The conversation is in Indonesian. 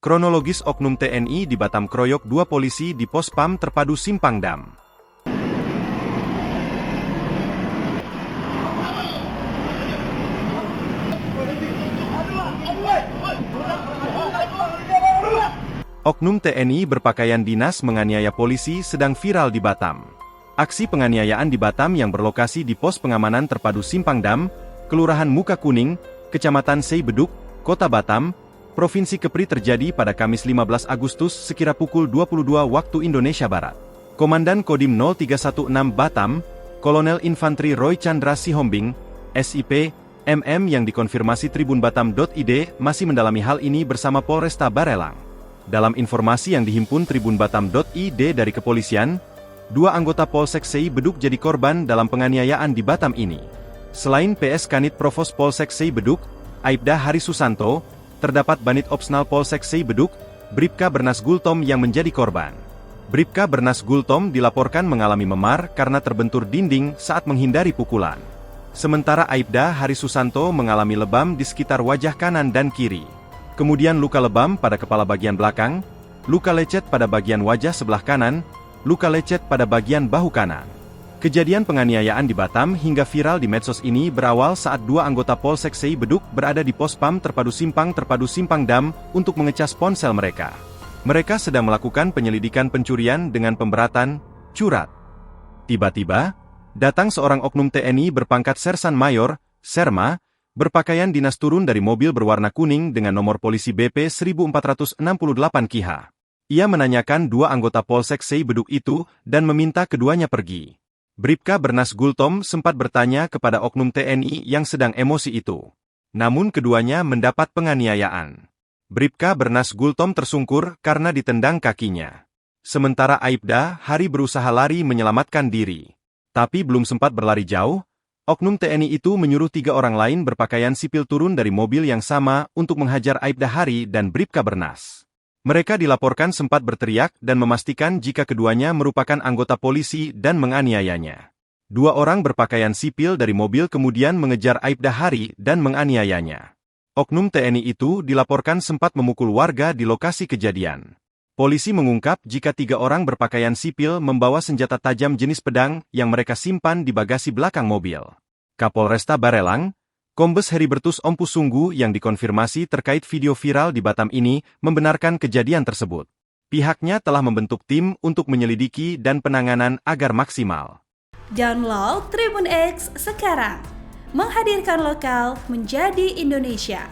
Kronologis oknum TNI di Batam kroyok 2 polisi di pos PAM terpadu Simpang Dam. Oknum TNI berpakaian dinas menganiaya polisi sedang viral di Batam. Aksi penganiayaan di Batam yang berlokasi di pos pengamanan terpadu Simpang Dam, Kelurahan Muka Kuning, Kecamatan Sei Beduk, Kota Batam, Provinsi Kepri terjadi pada Kamis 15 Agustus sekira pukul 22 waktu Indonesia Barat. Komandan Kodim 0316 Batam, Kolonel Infantri Roy Chandra Sihombing, SIP, MM yang dikonfirmasi tribunbatam.id masih mendalami hal ini bersama Polresta Barelang. Dalam informasi yang dihimpun tribunbatam.id dari kepolisian, 2 anggota Polsek Sei Beduk jadi korban dalam penganiayaan di Batam ini. Selain PS Kanit Provos Polsek Sei Beduk, Aibda Hari Susanto, terdapat Banit Opsnal Polsek Sei Beduk, Bribka Bernas Gultom yang menjadi korban. Bribka Bernas Gultom dilaporkan mengalami memar karena terbentur dinding saat menghindari pukulan. Sementara Aibda Hari Susanto mengalami lebam di sekitar wajah kanan dan kiri. Kemudian luka lebam pada kepala bagian belakang, luka lecet pada bagian wajah sebelah kanan, luka lecet pada bagian bahu kanan. Kejadian penganiayaan di Batam hingga viral di medsos ini berawal saat 2 anggota Polsek Sei Beduk berada di pos PAM terpadu Simpang Dam untuk mengecas ponsel mereka. Mereka sedang melakukan penyelidikan pencurian dengan pemberatan curat. Tiba-tiba, datang seorang oknum TNI berpangkat Sersan Mayor, Serma, berpakaian dinas turun dari mobil berwarna kuning dengan nomor polisi BP 1468 KH. Ia menanyakan 2 anggota Polsek Sei Beduk itu dan meminta keduanya pergi. Bribka Bernas Gultom sempat bertanya kepada oknum TNI yang sedang emosi itu. Namun keduanya mendapat penganiayaan. Bribka Bernas Gultom tersungkur karena ditendang kakinya. Sementara Aibda Hari berusaha lari menyelamatkan diri. Tapi belum sempat berlari jauh, oknum TNI itu menyuruh 3 orang lain berpakaian sipil turun dari mobil yang sama untuk menghajar Aibda Hari dan Bribka Bernas. Mereka dilaporkan sempat berteriak dan memastikan jika keduanya merupakan anggota polisi dan menganiayanya. 2 orang berpakaian sipil dari mobil kemudian mengejar Aibda Hari dan menganiayanya. Oknum TNI itu dilaporkan sempat memukul warga di lokasi kejadian. Polisi mengungkap jika 3 orang berpakaian sipil membawa senjata tajam jenis pedang yang mereka simpan di bagasi belakang mobil. Kapolresta Barelang, Kombes Heribertus Ompusunggu yang dikonfirmasi terkait video viral di Batam ini, membenarkan kejadian tersebut. Pihaknya telah membentuk tim untuk menyelidiki dan penanganan agar maksimal. Download Tribun X sekarang, menghadirkan lokal menjadi Indonesia.